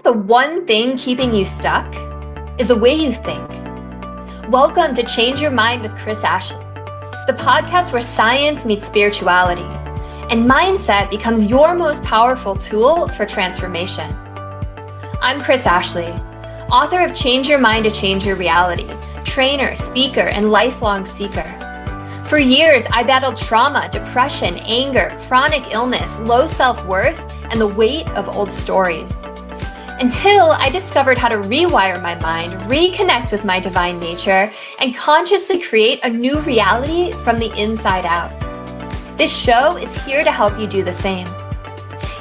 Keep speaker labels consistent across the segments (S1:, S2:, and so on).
S1: the one thing keeping you stuck is the way you think. Welcome to Change Your Mind with Chris Ashley, the podcast where science meets spirituality and mindset becomes your most powerful tool for transformation. I'm Chris Ashley, author of Change Your Mind to Change Your Reality, trainer, speaker, and lifelong seeker. For years, I battled trauma, depression, anger, chronic illness, low self-worth, and the weight of old stories. Until I discovered how to rewire my mind, reconnect with my divine nature, and consciously create a new reality from the inside out. This show is here to help you do the same.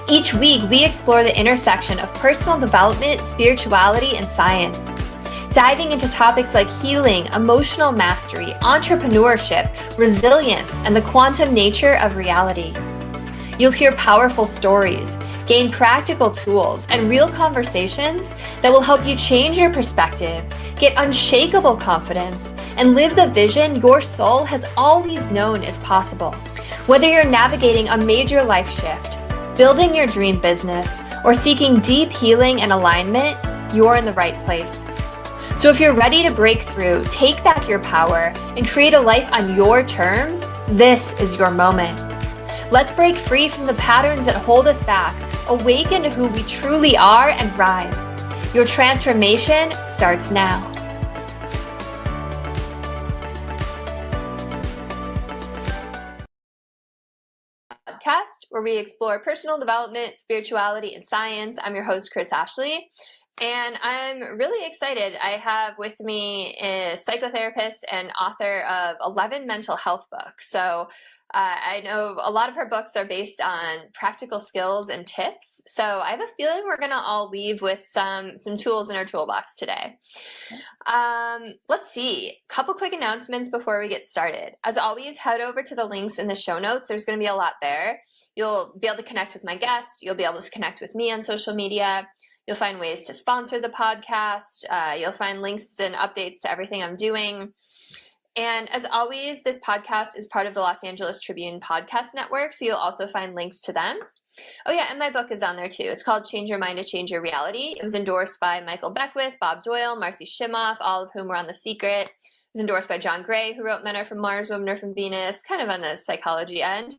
S1: Each week, we explore the intersection of personal development, spirituality, and science, diving into topics like healing, emotional mastery, entrepreneurship, resilience, and the quantum nature of reality. You'll hear powerful stories, gain practical tools, and real conversations that will help you change your perspective, get unshakable confidence, and live the vision your soul has always known is possible. Whether you're navigating a major life shift, building your dream business, or seeking deep healing and alignment, you're in the right place. So if you're ready to break through, take back your power, and create a life on your terms, this is your moment. Let's break free from the patterns that hold us back, awaken to who we truly are, and rise. Your transformation starts now. Podcast where we explore personal development, spirituality, and science. I'm your host, Chris Ashley, and I'm really excited. I have with me a psychotherapist and author of 11 mental health books. So I know a lot of her books are based on practical skills and tips. So I have a feeling we're going to all leave with some tools in our toolbox today. Let's see. A couple quick announcements before we get started. As always, head over to the links in the show notes. There's going to be a lot there. You'll be able to connect with my guest. You'll be able to connect with me on social media. You'll find ways to sponsor the podcast. You'll find links and updates to everything I'm doing. And as always, this podcast is part of the Los Angeles Tribune Podcast Network, so you'll also find links to them. Oh yeah, and my book is on there too. It's called Change Your Mind to Change Your Reality. It was endorsed by Michael Beckwith, Bob Doyle, Marcy Shimoff, all of whom were on The Secret. It was endorsed by John Gray, who wrote Men Are From Mars, Women Are From Venus, kind of on the psychology end,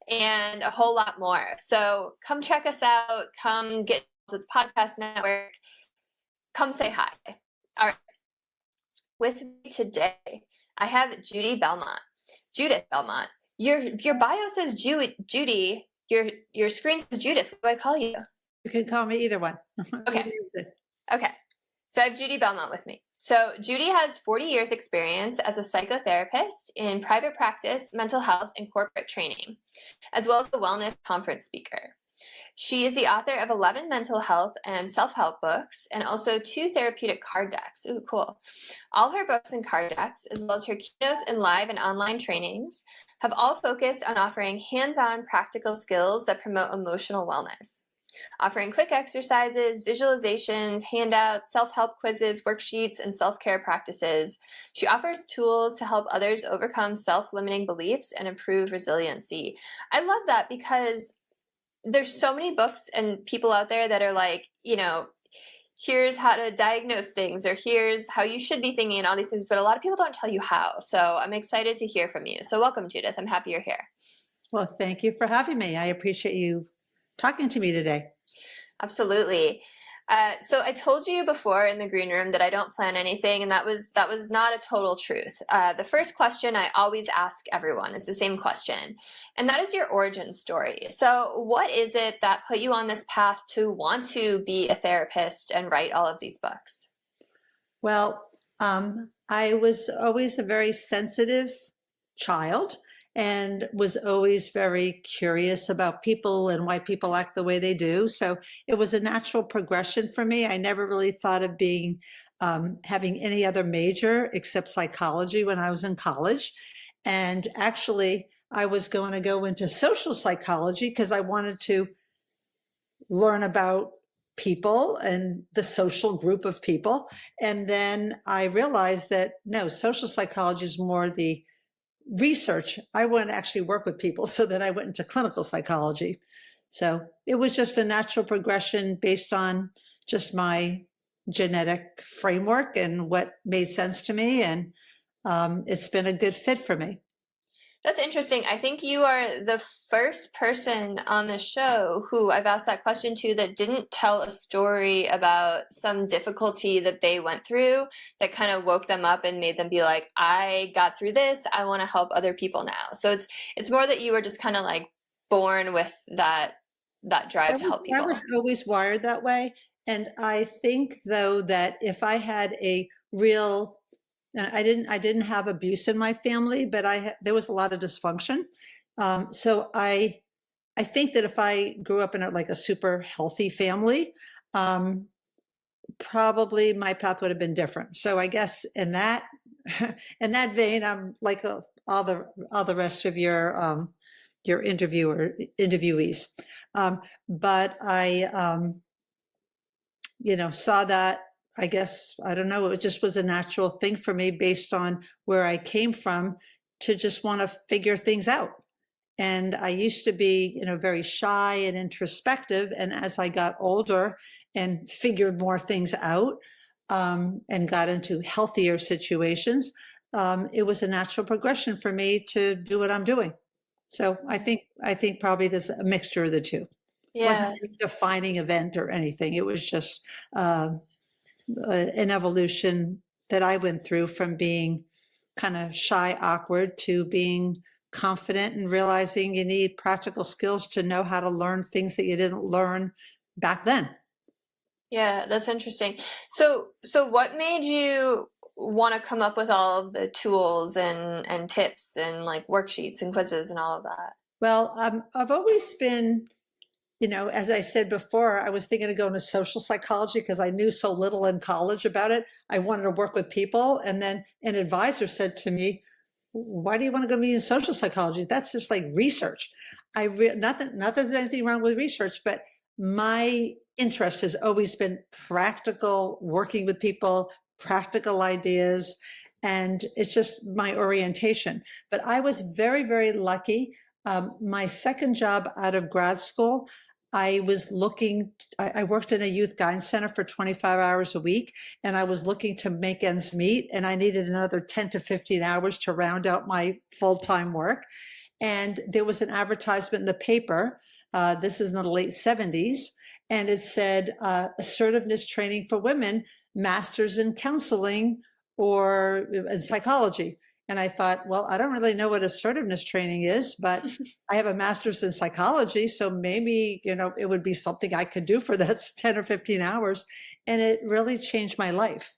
S1: and a whole lot more. So come check us out. Come get to the podcast network. Come say hi. All right. With me today, I have Judy Belmont. Judith Belmont. Your bio says Judy. Your screen says Judith. What do I call you?
S2: You can call me either one.
S1: Okay. Okay. So I have Judy Belmont with me. So Judy has 40 years experience as a psychotherapist in private practice, mental health, and corporate training, as well as a wellness conference speaker. She is the author of 11 mental health and self-help books and also 2 therapeutic card decks. Ooh, cool. All her books and card decks, as well as her keynotes and live and online trainings, have all focused on offering hands-on practical skills that promote emotional wellness. Offering quick exercises, visualizations, handouts, self-help quizzes, worksheets, and self-care practices, she offers tools to help others overcome self-limiting beliefs and improve resiliency. I love that because there's so many books and people out there that are like, here's how to diagnose things, or here's how you should be thinking and all these things, but a lot of people don't tell you how. So I'm excited to hear from you. So welcome, Judith. I'm happy you're here.
S2: Well, thank you for having me. I appreciate you talking to me today.
S1: Absolutely. So I told you before in the green room that I don't plan anything, and that was not a total truth. The first question I always ask everyone, it's the same question, and that is your origin story. So what is it that put you on this path to want to be a therapist and write all of these books?
S2: Well, I was always a very sensitive child and was always very curious about people and why people act the way they do. So it was a natural progression for me. I never really thought of being having any other major except psychology when I was in college. And actually, I was going to go into social psychology because I wanted to learn about people and the social group of people. And then I realized that no, social psychology is more the research. I want to actually work with people. So then I went into clinical psychology. So it was just a natural progression based on just my genetic framework and what made sense to me. And it's been a good fit for me.
S1: That's interesting. I think you are the first person on the show who I've asked that question to that didn't tell a story about some difficulty that they went through that kind of woke them up and made them be like, I got through this. I want to help other people now. So it's more that you were just kind of like born with that drive to help people.
S2: I was always wired that way. And I think, though, that if I had a real I didn't have abuse in my family, but there was a lot of dysfunction. So I think that if I grew up in a super healthy family, probably my path would have been different. So I guess in that vein, I'm like all the rest of your interviewees. But I saw that. I guess, I don't know, it just was a natural thing for me based on where I came from to just want to figure things out. And I used to be, very shy and introspective. And as I got older and figured more things out and got into healthier situations, it was a natural progression for me to do what I'm doing. So I think probably there's a mixture of the two.
S1: Yeah.
S2: It wasn't a defining event or anything. It was just an evolution that I went through from being kind of shy, awkward to being confident and realizing you need practical skills to know how to learn things that you didn't learn back then.
S1: Yeah, that's interesting. So what made you want to come up with all of the tools and tips and like worksheets and quizzes and all of that?
S2: Well, I've always been, as I said before, I was thinking of going to social psychology because I knew so little in college about it. I wanted to work with people. And then an advisor said to me, why do you want to go be in social psychology? That's just like research. Not that there's anything wrong with research, but my interest has always been practical, working with people, practical ideas, and it's just my orientation. But I was very, very lucky. My second job out of grad school, I worked in a youth guidance center for 25 hours a week, and I was looking to make ends meet, and I needed another 10 to 15 hours to round out my full-time work. And there was an advertisement in the paper, this is in the late 70s, and it said, assertiveness training for women, masters in counseling or in psychology. And I thought, well, I don't really know what assertiveness training is, but I have a master's in psychology. So maybe, it would be something I could do for that 10 or 15 hours. And it really changed my life.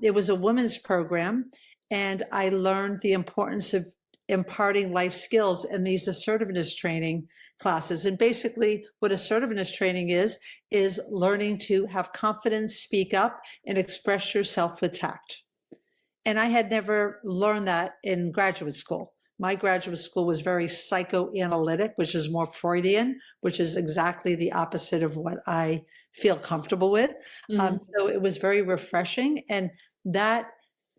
S2: It was a women's program, and I learned the importance of imparting life skills in these assertiveness training classes. And basically what assertiveness training is learning to have confidence, speak up, and express yourself with tact. And I had never learned that in graduate school. My graduate school was very psychoanalytic, which is more Freudian, which is exactly the opposite of what I feel comfortable with. Mm-hmm. So it was very refreshing. And that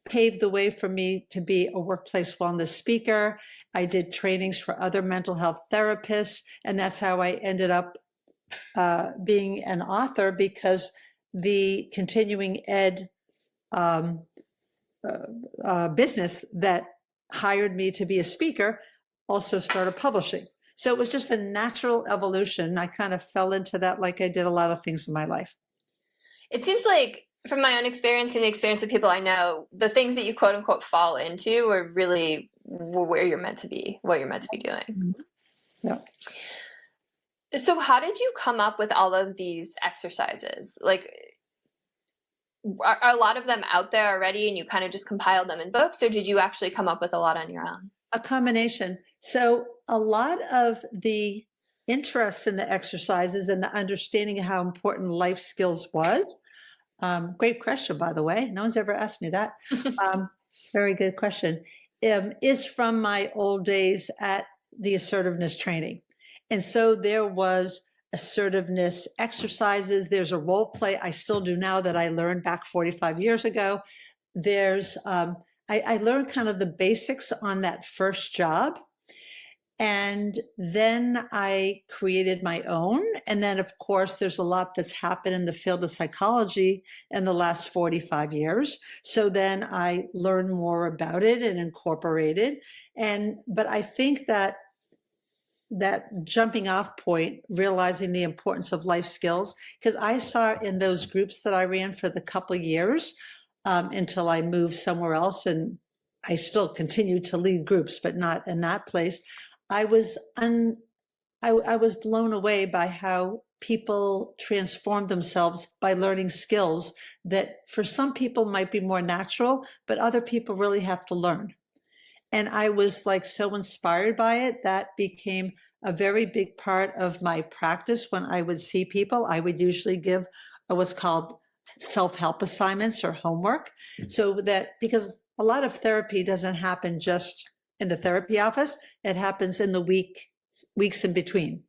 S2: paved the way for me to be a workplace wellness speaker. I did trainings for other mental health therapists. And that's how I ended up being an author, because the continuing ed business that hired me to be a speaker also started publishing. So it was just a natural evolution. I kind of fell into that like I did a lot of things in my life.
S1: It seems like, from my own experience and the experience of people I know, the things that you quote unquote fall into are really where you're meant to be, what you're meant to be doing.
S2: Yeah.
S1: So how did you come up with all of these exercises? Like, are a lot of them out there already and you kind of just compiled them in books, or did you actually come up with a lot on your own?
S2: A combination. So a lot of the interest in the exercises and the understanding of how important life skills was. Great question, by the way. No one's ever asked me that. Very good question. Is from my old days at the assertiveness training. And so there was assertiveness exercises. There's a role play I still do now that I learned back 45 years ago. There's, I learned kind of the basics on that first job. And then I created my own. And then, of course, there's a lot that's happened in the field of psychology in the last 45 years. So then I learned more about it and incorporated. But I think that jumping off point, realizing the importance of life skills, because I saw in those groups that I ran for the couple of years until I moved somewhere else, and I still continue to lead groups, but not in that place. I was blown away by how people transform themselves by learning skills that for some people might be more natural, but other people really have to learn. And I was like so inspired by it. That became a very big part of my practice. When I would see people, I would usually give what's called self-help assignments or homework. So that, because a lot of therapy doesn't happen just in the therapy office, it happens in the weeks in between.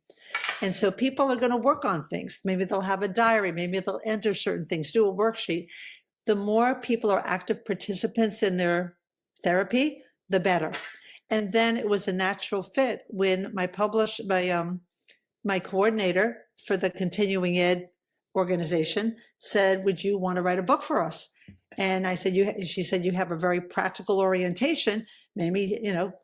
S2: And so people are going to work on things. Maybe they'll have a diary, maybe they'll enter certain things, do a worksheet. The more people are active participants in their therapy, the better. And then it was a natural fit when my coordinator for the continuing ed organization said, "Would you want to write a book for us?" And I said, she said, "You have a very practical orientation. Maybe,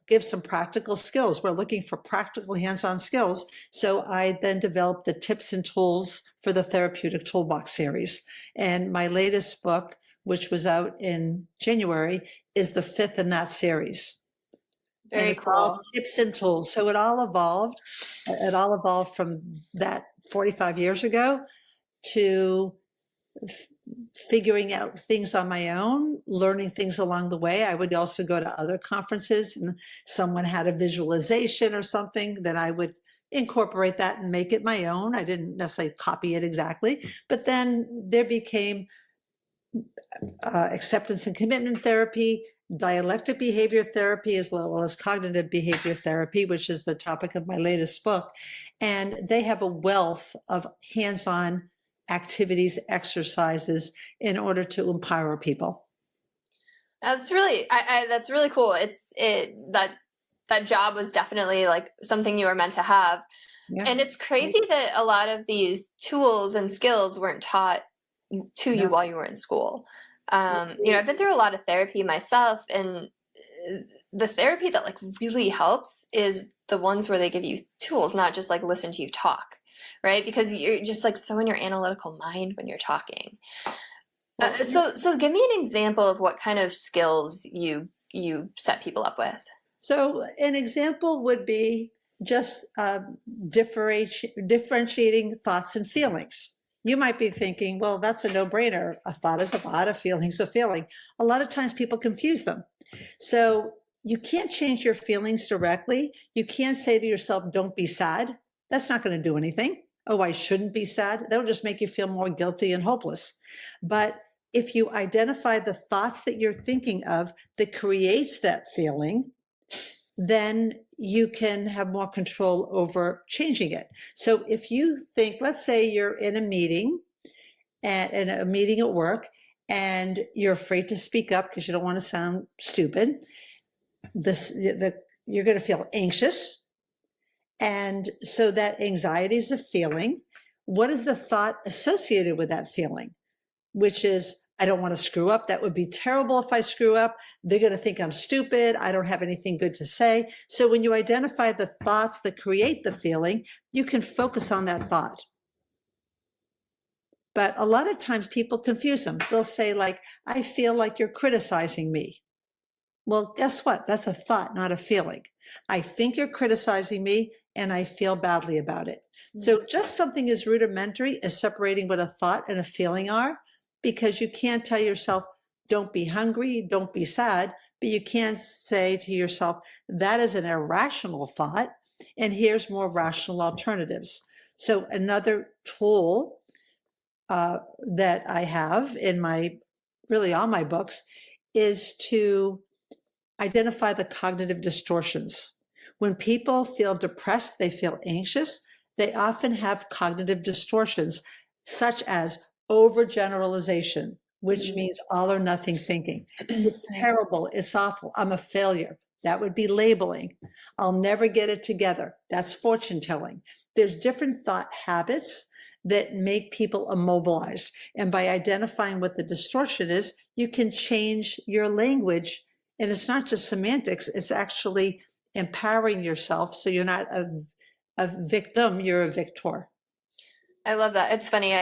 S2: give some practical skills. We're looking for practical hands-on skills." So I then developed the tips and tools for the Therapeutic Toolbox series. And my latest book, which was out in January, is the 5th in that series.
S1: Very cool.
S2: Tips and tools. So it all evolved. It all evolved from that 45 years ago to figuring out things on my own, learning things along the way. I would also go to other conferences and someone had a visualization or something, then I would incorporate that and make it my own. I didn't necessarily copy it exactly, but then there became acceptance and commitment therapy, dialectic behavior therapy, as well as cognitive behavior therapy, which is the topic of my latest book. And they have a wealth of hands-on activities, exercises in order to empower people.
S1: That's really, that's really cool. That job was definitely like something you were meant to have. Yeah. And it's crazy that a lot of these tools and skills weren't taught to you while you were in school. I've been through a lot of therapy myself, and the therapy that like really helps is the ones where they give you tools, not just like listen to you talk, right? Because you're just like so in your analytical mind when you're talking. So give me an example of what kind of skills you set people up with.
S2: So an example would be just differentiating thoughts and feelings. You might be thinking, well, that's a no-brainer. A thought is a thought, a feeling's a feeling. A lot of times people confuse them. So you can't change your feelings directly. You can't say to yourself, don't be sad. That's not going to do anything. Oh, I shouldn't be sad. That'll just make you feel more guilty and hopeless. But if you identify the thoughts that you're thinking of that creates that feeling, then you can have more control over changing it. So if you think, let's say you're in a meeting, in a meeting at work, and you're afraid to speak up because you don't want to sound stupid, you're going to feel anxious. And so that anxiety is a feeling. What is the thought associated with that feeling? Which is, I don't want to screw up. That would be terrible if I screw up. They're going to think I'm stupid. I don't have anything good to say. So when you identify the thoughts that create the feeling, you can focus on that thought. But a lot of times people confuse them. They'll say like, I feel like you're criticizing me. Well, guess what? That's a thought, not a feeling. I think you're criticizing me and I feel badly about it. Mm-hmm. So just something as rudimentary as separating what a thought and a feeling are, because you can't tell yourself, don't be hungry, don't be sad, but you can't say to yourself, that is an irrational thought, and here's more rational alternatives. So another tool that I have in all my books is to identify the cognitive distortions. When people feel depressed, they feel anxious, they often have cognitive distortions, such as overgeneralization, which means all or nothing thinking. It's terrible. It's awful. I'm a failure. That would be labeling. I'll never get it together. That's fortune telling. There's different thought habits that make people immobilized. And by identifying what the distortion is, you can change your language. And it's not just semantics, it's actually empowering yourself. So you're not a victim, you're a victor.
S1: I love that. It's funny.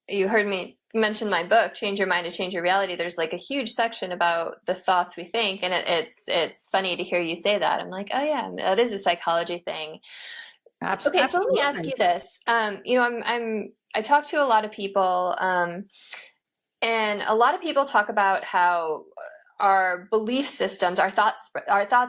S1: You heard me mention my book, Change Your Mind to Change Your Reality. There's like a huge section about the thoughts we think. And it's funny to hear you say that. I'm like, oh yeah, that is a psychology thing.
S2: Absolutely.
S1: Okay, so let me ask you this. I talk to a lot of people, and a lot of people talk about how our belief systems, our thoughts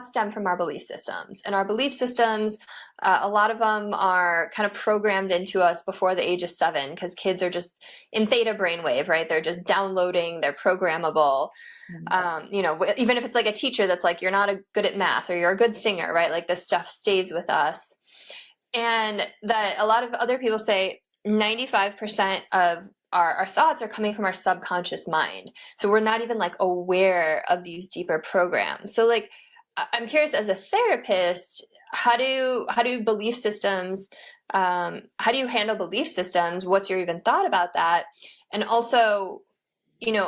S1: stem from our belief systems, and our belief systems, a lot of them are kind of programmed into us before the age of 7, because kids are just in theta brainwave, right? They're just downloading, they're programmable. Even if it's like a teacher that's like, you're not good at math, or you're a good singer, right? Like this stuff stays with us. And that a lot of other people say 95% of our thoughts are coming from our subconscious mind. So we're not even like aware of these deeper programs. So like, I'm curious, as a therapist, how do belief systems, how do you handle belief systems? What's your even thought about that? And also,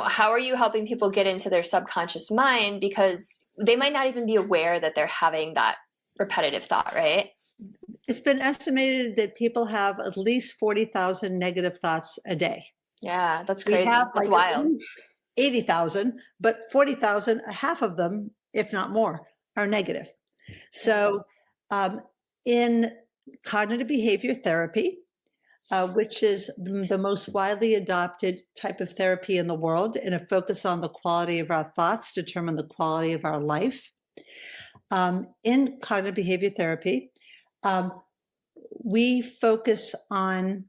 S1: how are you helping people get into their subconscious mind? Because they might not even be aware that they're having that repetitive thought, right?
S2: It's been estimated that people have at least 40,000 negative thoughts a day.
S1: Yeah, that's crazy.
S2: We have
S1: that's
S2: like
S1: wild.
S2: 80,000, but 40,000, half of them, if not more, are negative. So in cognitive behavior therapy, which is the most widely adopted type of therapy in the world, and a focus on the quality of our thoughts determine the quality of our life. In cognitive behavior therapy, we focus on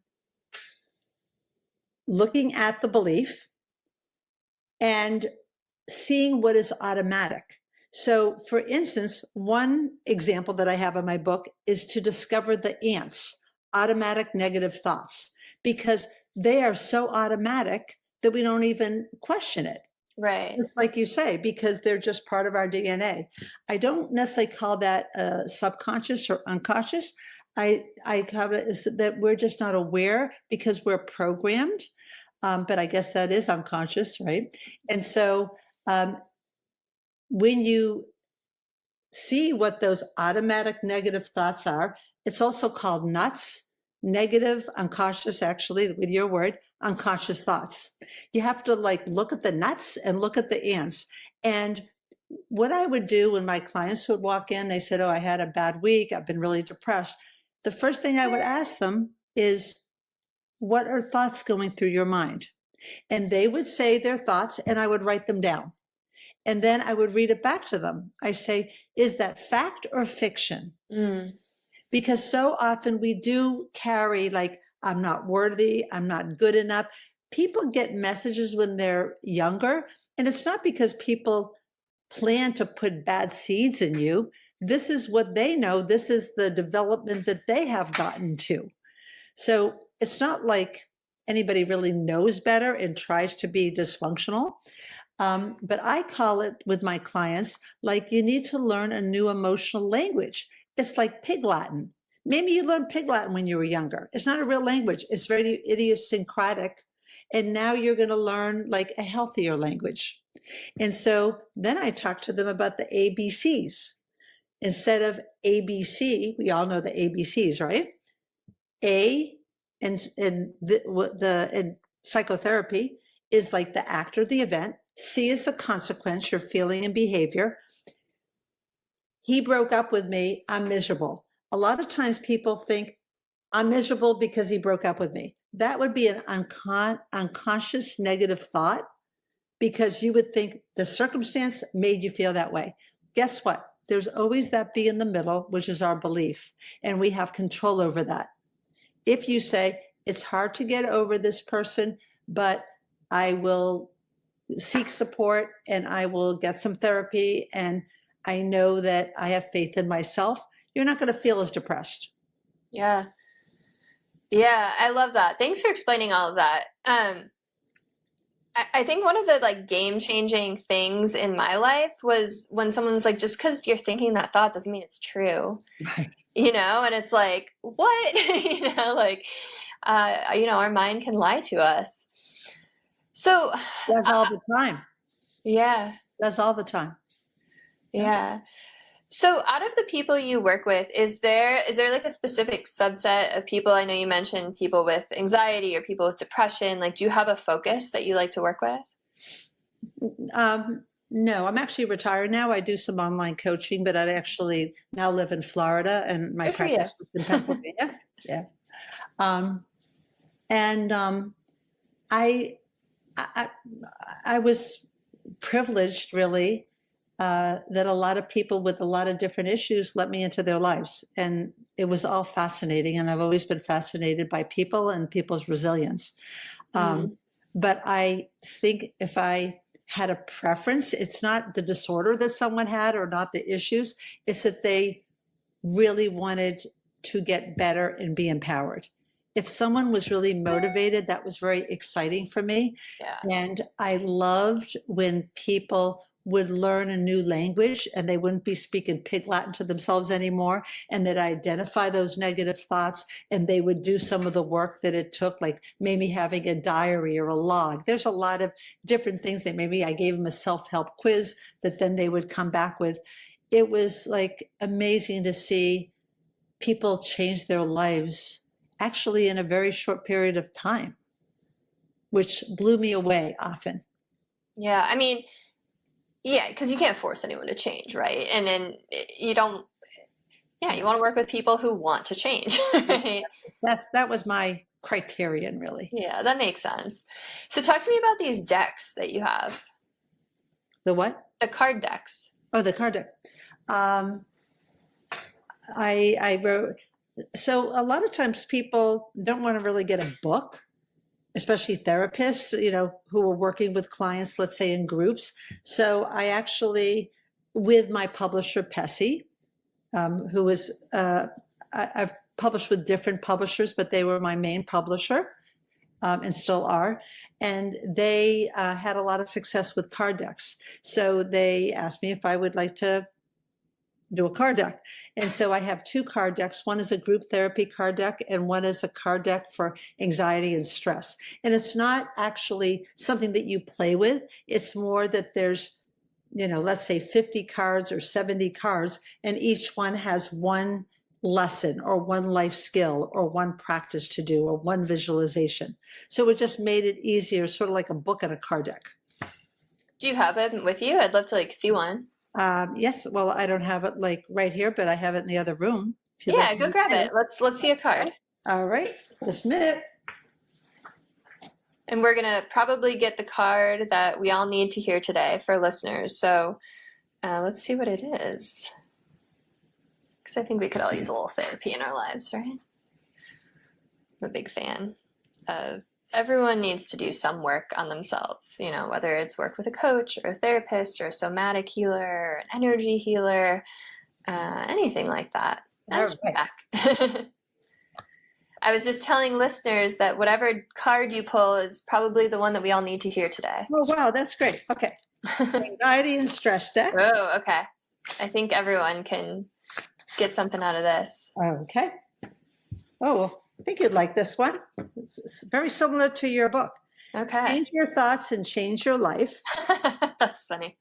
S2: looking at the belief and seeing what is automatic. So, for instance, one example that I have in my book is to discover the ants' automatic negative thoughts, because they are so automatic that we don't even question it.
S1: Right.
S2: Just like you say, because they're just part of our DNA. I don't necessarily call that subconscious or unconscious. I call it is that we're just not aware because we're programmed. But I guess that is unconscious, right? And so when you see what those automatic negative thoughts are, it's also called nuts, negative, unconscious, actually, with your word, unconscious thoughts. You have to like look at the nuts and look at the ants. And what I would do when my clients would walk in, they said, oh, I had a bad week, I've been really depressed. The first thing I would ask them is, what are thoughts going through your mind? And they would say their thoughts, and I would write them down. And then I would read it back to them. I say, is that fact or fiction? Because so often we do carry like, I'm not worthy, I'm not good enough. People get messages when they're younger, and it's not because people plan to put bad seeds in you. This is what they know. This is the development that they have gotten to. So it's not like anybody really knows better and tries to be dysfunctional. But I call it with my clients, like you need to learn a new emotional language. It's like Pig Latin. Maybe you learned Pig Latin when you were younger. It's not a real language. It's very idiosyncratic. And now you're going to learn like a healthier language. And so then I talk to them about the ABCs. Instead of ABC, we all know the ABCs, right? A in psychotherapy is like the act or the event. C is the consequence, your feeling and behavior. He broke up with me, I'm miserable. A lot of times people think I'm miserable because he broke up with me. That would be an unconscious negative thought, because you would think the circumstance made you feel that way. Guess what? There's always that B in the middle, which is our belief, and we have control over that. If you say, it's hard to get over this person, but I will seek support and I will get some therapy, and I know that I have faith in myself, you're not going to feel as depressed.
S1: Yeah. Yeah, I love that. Thanks for explaining all of that. I think one of the like game-changing things in my life was when someone was like, just because you're thinking that thought doesn't mean it's true,
S2: Right.
S1: and it's like, what? Like, our mind can lie to us. So,
S2: That's all the time.
S1: yeah,
S2: That's all the time.
S1: yeah. So out of the people you work with, is there like a specific subset of people? I know you mentioned people with anxiety or people with depression. Like, do you have a focus that you like to work with?
S2: No, I'm actually retired now. I do some online coaching, but I actually now live in Florida and my
S1: Good for
S2: practice
S1: you.
S2: was in Pennsylvania. Yeah. And I was privileged, really, that a lot of people with a lot of different issues let me into their lives. And it was all fascinating. And I've always been fascinated by people and people's resilience. But I think if I had a preference, it's not the disorder that someone had or not the issues, it's that they really wanted to get better and be empowered. If someone was really motivated, that was very exciting for me.
S1: Yeah.
S2: And I loved when people would learn a new language and they wouldn't be speaking pig Latin to themselves anymore, and that identify those negative thoughts and they would do some of the work that it took, like maybe having a diary or a log. There's a lot of different things that maybe I gave them a self-help quiz that then they would come back with. It was like amazing to see people change their lives actually in a very short period of time, which blew me away often.
S1: Yeah. I mean, yeah, because you can't force anyone to change, right? And then you don't, yeah, you want to work with people who want to change, right?
S2: That was my criterion, really.
S1: Yeah, that makes sense. So talk to me about these decks that you have.
S2: The what?
S1: The card decks.
S2: Oh, the card deck. I wrote, so a lot of times people don't want to really get a book, especially therapists, who are working with clients, let's say in groups. So I actually, with my publisher, Pessy, who is, I've published with different publishers, but they were my main publisher and still are. And they had a lot of success with card decks. So they asked me if I would like to do a card deck. And so I have two card decks. One is a group therapy card deck and one is a card deck for anxiety and stress. And it's not actually something that you play with. It's more that there's, let's say 50 cards or 70 cards, and each one has one lesson or one life skill or one practice to do or one visualization. So it just made it easier, sort of like a book and a card deck.
S1: Do you have it with you? I'd love to see one.
S2: Yes. Well, I don't have it right here, but I have it in the other room.
S1: Yeah, go grab it. Let's see a card.
S2: All right. Just a minute.
S1: And we're going to probably get the card that we all need to hear today for listeners. So let's see what it is. Because I think we could all use a little therapy in our lives, right? I'm a big fan of everyone needs to do some work on themselves, whether it's work with a coach or a therapist or a somatic healer or an energy healer, anything like that. Back. I was just telling listeners that whatever card you pull is probably the one that we all need to hear today.
S2: Oh, wow. That's great. Okay. Anxiety and stress deck.
S1: Oh, okay. I think everyone can get something out of this.
S2: Okay. Oh, well, I think you'd like this one. It's very similar to your book.
S1: Okay.
S2: Change your thoughts and change your life.
S1: That's funny.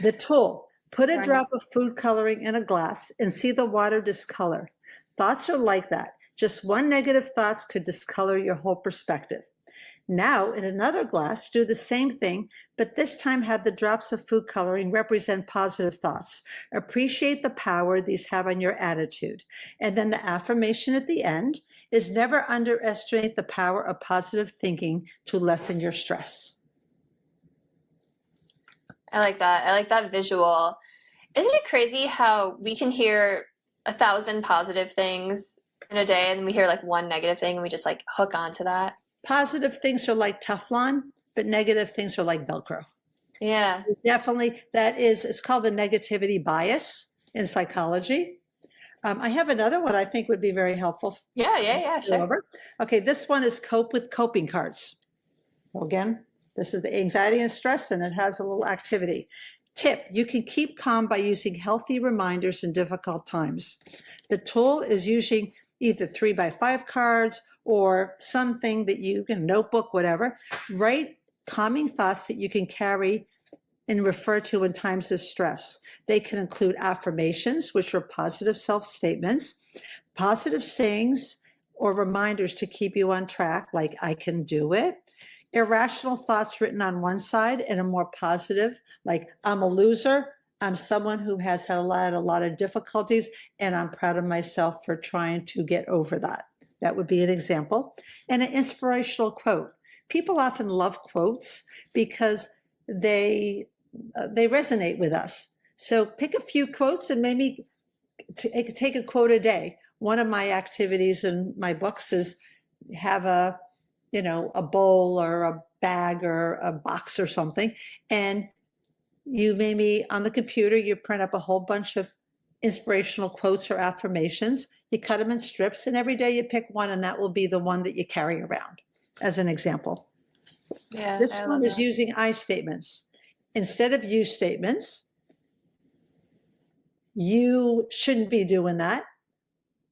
S2: The tool. Put a drop of food coloring in a glass and see the water discolor. Thoughts are like that. Just one negative thought could discolor your whole perspective. Now, in another glass, do the same thing, but this time have the drops of food coloring represent positive thoughts. Appreciate the power these have on your attitude. And then the affirmation at the end is never underestimate the power of positive thinking to lessen your stress.
S1: I like that. I like that visual. Isn't it crazy how we can hear 1,000 positive things in a day and we hear like one negative thing and we just like hook onto that?
S2: Positive things are like Teflon, but negative things are like Velcro.
S1: Yeah.
S2: Definitely. It's called the negativity bias in psychology. I have another one I think would be very helpful.
S1: Yeah, sure.
S2: Okay, this one is cope with coping cards. So again, This is the anxiety and stress, and it has a little activity. Tip, you can keep calm by using healthy reminders in difficult times. The tool is using either 3x5 cards or something that you can, notebook, whatever. Write calming thoughts that you can carry and refer to in times of stress. They can include affirmations, which are positive self-statements, positive sayings or reminders to keep you on track, like I can do it. Irrational thoughts written on one side and a more positive, like I'm a loser, I'm someone who has had a lot of difficulties, and I'm proud of myself for trying to get over that. That would be an example. And an inspirational quote. People often love quotes because they resonate with us. So pick a few quotes and maybe take a quote a day. One of my activities in my books is have a bowl or a bag or a box or something, and you maybe on the computer, you print up a whole bunch of inspirational quotes or affirmations. You cut them in strips, and every day you pick one, and that will be the one that you carry around, as an example.
S1: Yeah,
S2: this one is using I statements. Instead of you statements, you shouldn't be doing that.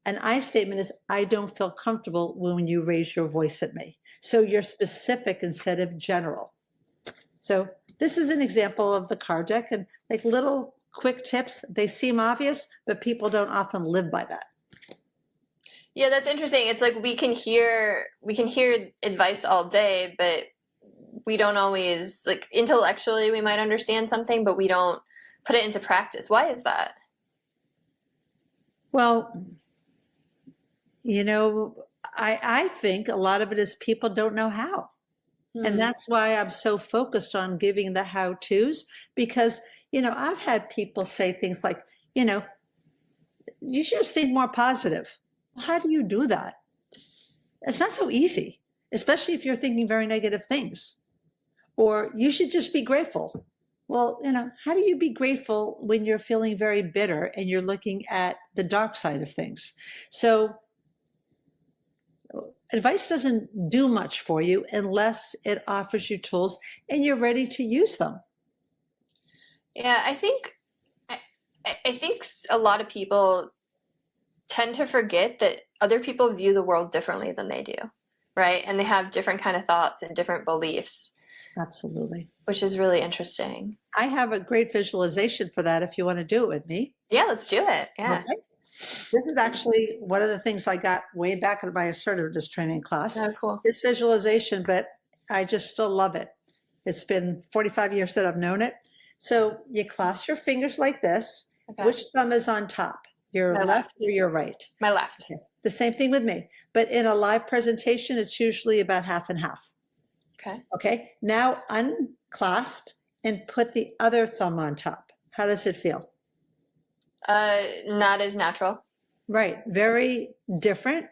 S2: An I statement is, I don't feel comfortable when you raise your voice at me. So you're specific instead of general. So this is an example of the card deck, and like little quick tips. They seem obvious, but people don't often live by that.
S1: Yeah, that's interesting. It's like we can hear advice all day, but we don't always, like, intellectually we might understand something, but we don't put it into practice. Why is that?
S2: Well, I think a lot of it is people don't know how. And that's why I'm so focused on giving the how-tos, because, I've had people say things like, you should just think more positive. How do you do that? It's not so easy, especially if you're thinking very negative things. Or you should just be grateful. Well, how do you be grateful when you're feeling very bitter and you're looking at the dark side of things? So advice doesn't do much for you unless it offers you tools and you're ready to use them.
S1: Yeah, I think a lot of people tend to forget that other people view the world differently than they do, right? And they have different kind of thoughts and different beliefs.
S2: Absolutely.
S1: Which is really interesting.
S2: I have a great visualization for that if you want to do it with me.
S1: Yeah, let's do it. Yeah.
S2: Okay. This is actually one of the things I got way back in my assertiveness training class.
S1: Oh, cool.
S2: This visualization, but I just still love it. It's been 45 years that I've known it. So you clasp your fingers like this. Okay. Which thumb is on top? Your left or your right?
S1: My left.
S2: Okay. The same thing with me. But in a live presentation, it's usually about half and half.
S1: Okay.
S2: Okay. Now unclasp and put the other thumb on top. How does it feel?
S1: Not as natural.
S2: Right. Very different.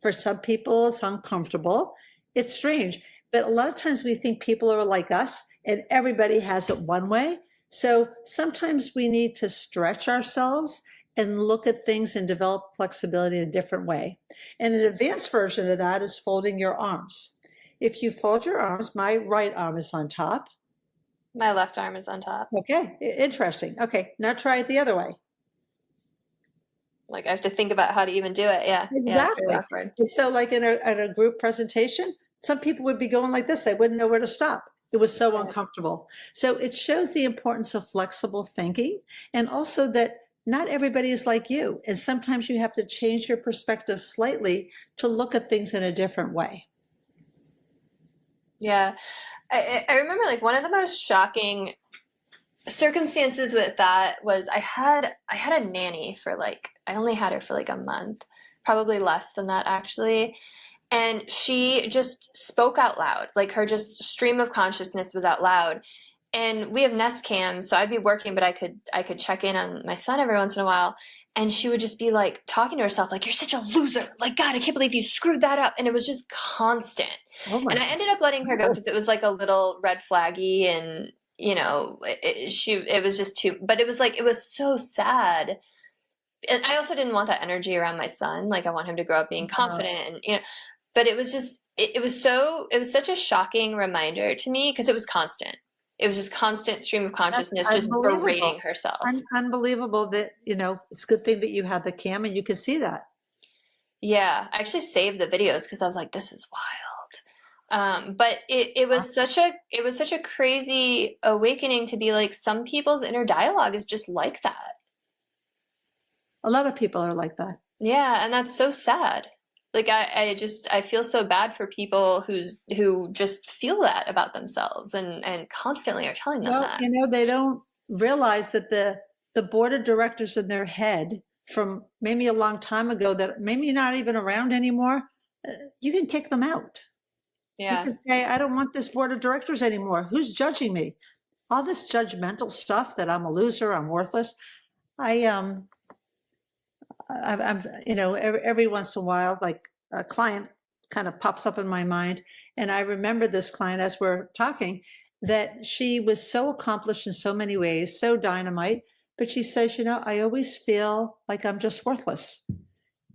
S2: For some people, it's uncomfortable. It's strange. But a lot of times we think people are like us and everybody has it one way. So sometimes we need to stretch ourselves and look at things and develop flexibility in a different way. And an advanced version of that is folding your arms. If you fold your arms, my right arm is on top.
S1: My left arm is on top.
S2: Okay, interesting. Okay, now try it the other way.
S1: Like I have to think about how to even do it. Yeah,
S2: exactly.
S1: Yeah, it's really
S2: so like in a group presentation, some people would be going like this. They wouldn't know where to stop. It was so uncomfortable. So it shows the importance of flexible thinking, and also that not everybody is like you. And sometimes you have to change your perspective slightly to look at things in a different way.
S1: Yeah. I remember like one of the most shocking circumstances with that was I had a nanny for like, I only had her for like a month, probably less than that actually. And she just spoke out loud, like her just stream of consciousness was out loud. And we have Nest Cams, so I'd be working, but I could check in on my son every once in a while. And she would just be like talking to herself, like, you're such a loser. Like, God, I can't believe you screwed that up. And it was just constant. Oh and I ended up letting her go because it was like a little red flaggy and, you know, it was just too, but it was like, it was so sad. And I also didn't want that energy around my son. Like I want him to grow up being confident and, you know, but it was just, it was such a shocking reminder to me because it was constant. It was just constant stream of
S2: That's
S1: consciousness, just
S2: unbelievable.
S1: berating herself.
S2: Unbelievable that, it's a good thing that you had the cam and you could see that.
S1: Yeah, I actually saved the videos because I was like, this is wild. But it was such a crazy awakening to be like, some people's inner dialogue is just like that.
S2: A lot of people are like that.
S1: Yeah, and that's so sad. Like I feel so bad for people who just feel that about themselves and constantly are telling them
S2: Well,
S1: that.
S2: they don't realize that the board of directors in their head from maybe a long time ago that maybe not even around anymore, you can kick them out. You
S1: Yeah.
S2: can say, I don't want this board of directors anymore. Who's judging me? All this judgmental stuff that I'm a loser, I'm worthless. I'm every once in a while, like a client kind of pops up in my mind. And I remember this client as we're talking, that she was so accomplished in so many ways, so dynamite. But she says, I always feel like I'm just worthless.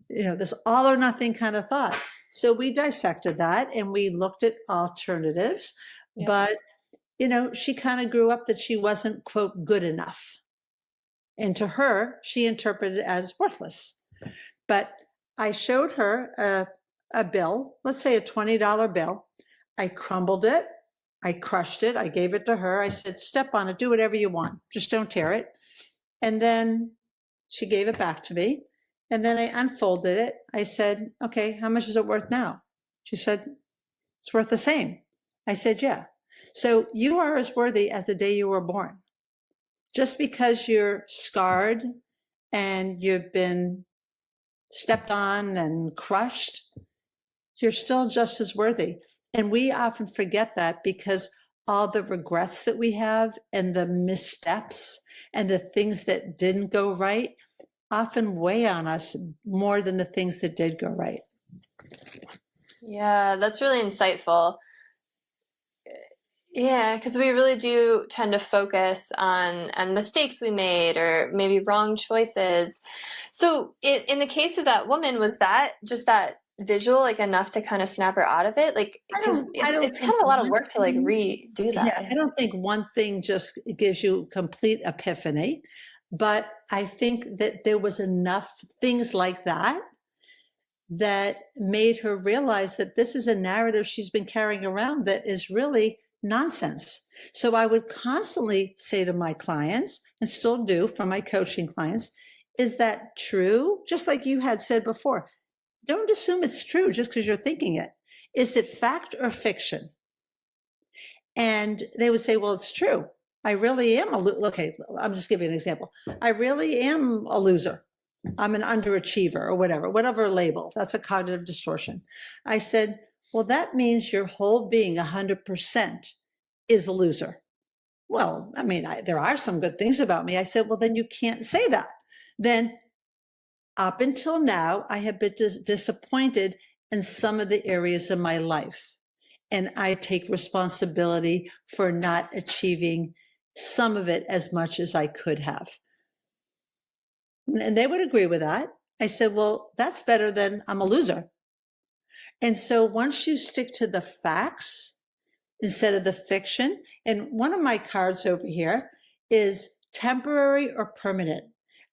S2: This all or nothing kind of thought. So we dissected that and we looked at alternatives.
S1: Yeah.
S2: But, she kind of grew up that she wasn't, quote, good enough. And to her, she interpreted it as worthless. But I showed her a bill, let's say a $20 bill. I crumbled it. I crushed it. I gave it to her. I said, step on it, do whatever you want. Just don't tear it. And then she gave it back to me. And then I unfolded it. I said, okay, how much is it worth now? She said, it's worth the same. I said, yeah. So you are as worthy as the day you were born. Just because you're scarred and you've been stepped on and crushed, you're still just as worthy. And we often forget that because all the regrets that we have and the missteps and the things that didn't go right often weigh on us more than the things that did go right.
S1: Yeah, that's really insightful. Yeah, because we really do tend to focus on mistakes we made or maybe wrong choices. So in the case of that woman, was that just that visual like enough to kind of snap her out of it? Like, because it's kind of a lot of work to like redo that.
S2: Yeah, I don't think one thing just gives you complete epiphany, but I think that there was enough things like that made her realize that this is a narrative she's been carrying around that is really nonsense. So I would constantly say to my clients, and still do for my coaching clients, is that true? Just like you had said before, don't assume it's true just because you're thinking it. Is it fact or fiction? And they would say, well, it's true. I really am okay, I'm just giving an example. I really am a loser. I'm an underachiever or whatever label. That's a cognitive distortion. I said, well, that means your whole being 100% is a loser. Well, I mean, there are some good things about me. I said, well, then you can't say that. Then up until now, I have been disappointed in some of the areas of my life. And I take responsibility for not achieving some of it as much as I could have. And they would agree with that. I said, well, that's better than I'm a loser. And so once you stick to the facts instead of the fiction, and one of my cards over here is temporary or permanent.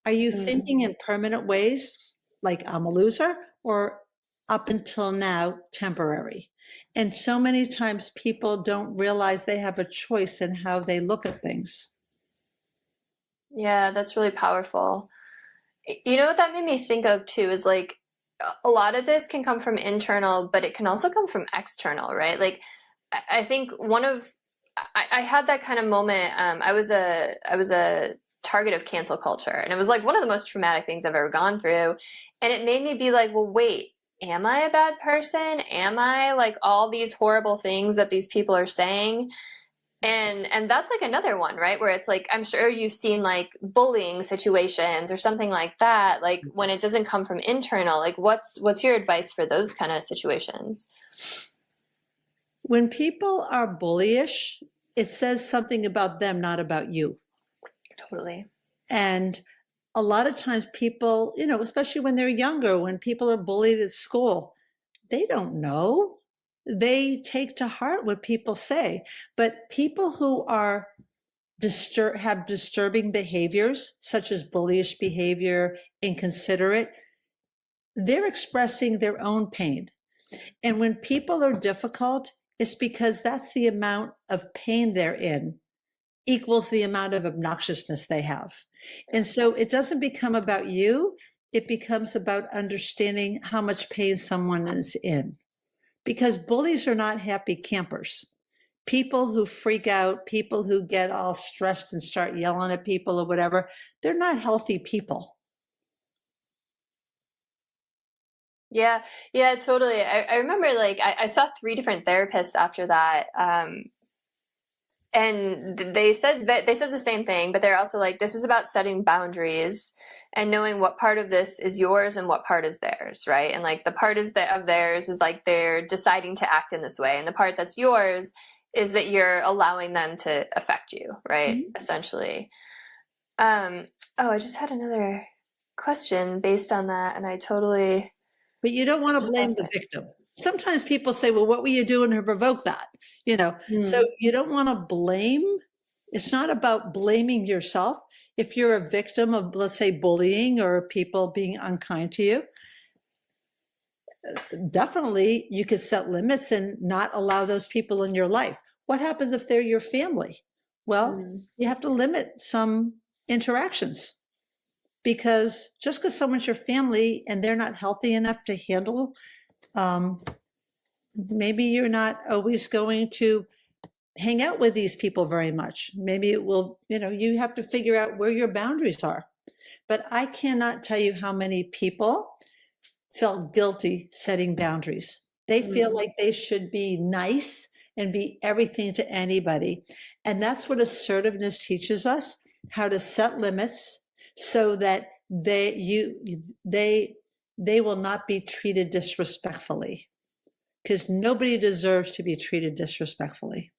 S2: Are you thinking in permanent ways, like I'm a loser, or up until now, temporary? And so many times people don't realize they have a choice in how they look at things.
S1: Yeah, that's really powerful. You know what that made me think of too is like a lot of this can come from internal, but it can also come from external, right? Like I think I had that kind of moment. I was a target of cancel culture, and it was like one of the most traumatic things I've ever gone through. And it made me be like, well, wait, am I a bad person? Am I like all these horrible things that these people are saying? And that's like another one, right? Where it's like, I'm sure you've seen like bullying situations or something like that. Like when it doesn't come from internal, like what's your advice for those kind of situations?
S2: When people are bullyish, it says something about them, not about you.
S1: Totally.
S2: And a lot of times people, especially when they're younger, when people are bullied at school, they don't know. they take to heart what people say. But people who are have disturbing behaviors, such as bullyish behavior, inconsiderate, they're expressing their own pain. And when people are difficult, it's because that's the amount of pain they're in equals the amount of obnoxiousness they have. And so it doesn't become about you. It becomes about understanding how much pain someone is in. Because bullies are not happy campers. People who freak out, people who get all stressed and start yelling at people or whatever, they're not healthy people.
S1: Yeah, totally. I remember like I saw 3 different therapists after that. And they said the same thing, but they're also like, this is about setting boundaries and knowing what part of this is yours and what part is theirs, right? And like the part of theirs is like they're deciding to act in this way, and the part that's yours is that you're allowing them to affect you, right? Mm-hmm. Essentially. I just had another question based on that, and I totally.
S2: But you don't want to blame the victim. Sometimes people say, well, what were you doing to provoke that? So you don't want to blame. It's not about blaming yourself. If you're a victim of, let's say, bullying or people being unkind to you, definitely you could set limits and not allow those people in your life. What happens if they're your family? Well, you have to limit some interactions, because just because someone's your family and they're not healthy enough to handle, maybe you're not always going to hang out with these people very much. Maybe it will, you have to figure out where your boundaries are. But I cannot tell you how many people felt guilty setting boundaries. They feel like they should be nice and be everything to anybody. And that's what assertiveness teaches us, how to set limits so that they will not be treated disrespectfully, because nobody deserves to be treated disrespectfully.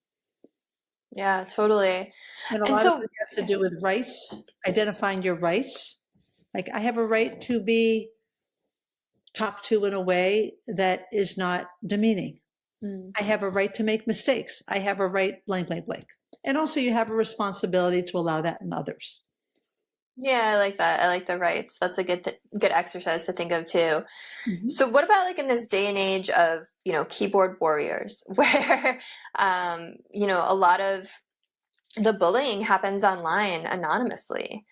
S1: Yeah, totally.
S2: And a lot of it has to do with rights, identifying your rights. Like, I have a right to be talked to in a way that is not demeaning. I have a right to make mistakes. I have a right, blank, blank, blank. And also you have a responsibility to allow that in others.
S1: Yeah, I like that. I like the rights. That's a good exercise to think of too. So what about like in this day and age of, keyboard warriors where, a lot of the bullying happens online anonymously.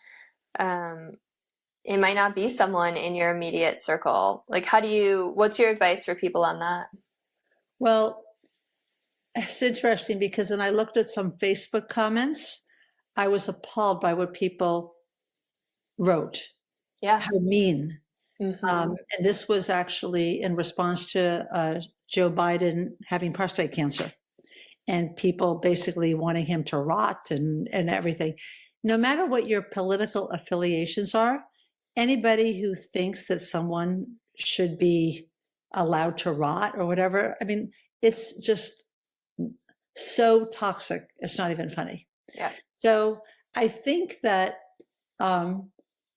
S1: It might not be someone in your immediate circle. Like, what's your advice for people on that?
S2: Well, it's interesting because when I looked at some Facebook comments, I was appalled by what people wrote.
S1: Yeah.
S2: How mean. And this was actually in response to Joe Biden having prostate cancer and people basically wanting him to rot and everything. No matter what your political affiliations are, anybody who thinks that someone should be allowed to rot or whatever, I mean, it's just so toxic. It's not even funny.
S1: Yeah.
S2: So I think that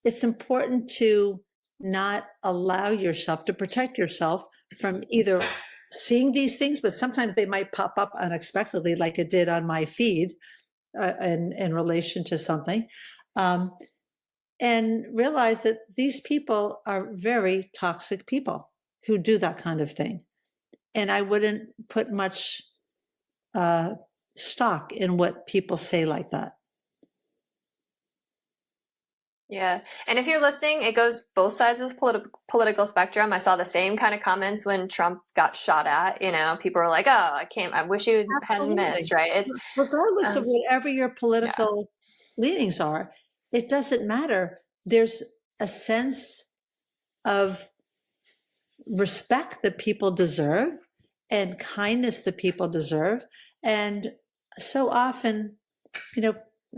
S2: it's important to not allow yourself, to protect yourself from either seeing these things, but sometimes they might pop up unexpectedly, like it did on my feed in relation to something, and realize that these people are very toxic people who do that kind of thing. And I wouldn't put much stock in what people say like that.
S1: Yeah. And if you're listening, it goes both sides of the political spectrum. I saw the same kind of comments when Trump got shot at. People were like, oh, I wish you hadn't missed, right? It's
S2: regardless of whatever your political leanings are, it doesn't matter. There's a sense of respect that people deserve and kindness that people deserve. And so often,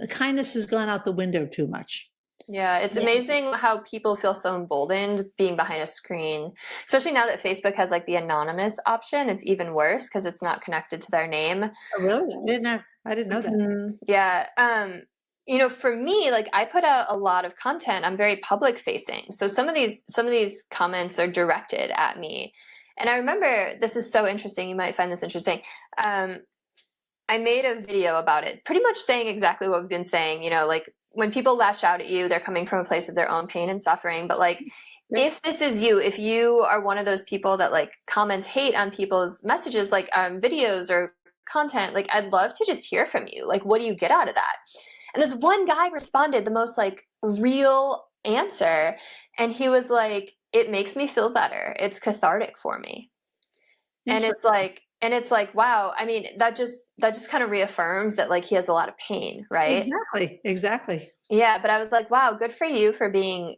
S2: kindness has gone out the window too much.
S1: Yeah, it's amazing how people feel so emboldened being behind a screen, especially now that Facebook has like the anonymous option. It's even worse because it's not connected to their name.
S2: Oh, really? I didn't know that.
S1: Yeah. For me, like I put out a lot of content. I'm very public facing. So some of these comments are directed at me. And I remember, this is so interesting. You might find this interesting. I made a video about it, pretty much saying exactly what we've been saying, like when people lash out at you, they're coming from a place of their own pain and suffering. But like, if this is you, if you are one of those people that like comments hate on people's messages, like videos or content, like I'd love to just hear from you. Like, what do you get out of that? And this one guy responded the most like real answer. And he was like, it makes me feel better. It's cathartic for me. And it's like, wow. I mean, that just kind of reaffirms that like he has a lot of pain, right?
S2: Exactly.
S1: Yeah. But I was like, wow, good for you for being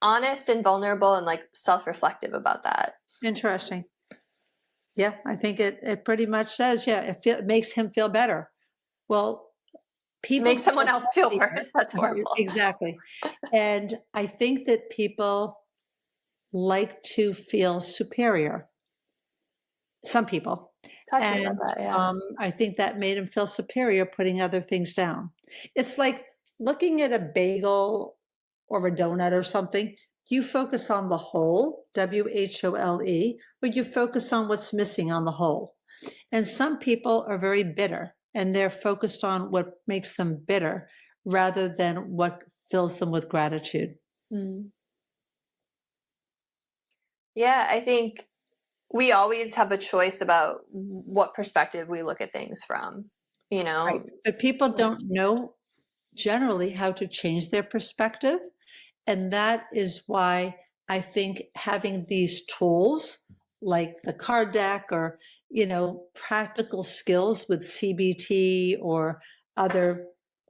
S1: honest and vulnerable and like self-reflective about that.
S2: Interesting. Yeah, I think it pretty much says, it makes him feel better. Well, people
S1: make someone else feel worse. That's horrible.
S2: Exactly. And I think that people like to feel superior. Some people.
S1: Talk to me about that, yeah.
S2: I think that made him feel superior, putting other things down. It's like looking at a bagel or a donut or something. Do you focus on the whole, WHOLE, or you focus on what's missing on the whole? And some people are very bitter, and they're focused on what makes them bitter rather than what fills them with gratitude.
S1: Yeah, I think we always have a choice about what perspective we look at things from,
S2: Right. But people don't know generally how to change their perspective. And that is why I think having these tools like the card deck or, practical skills with CBT or other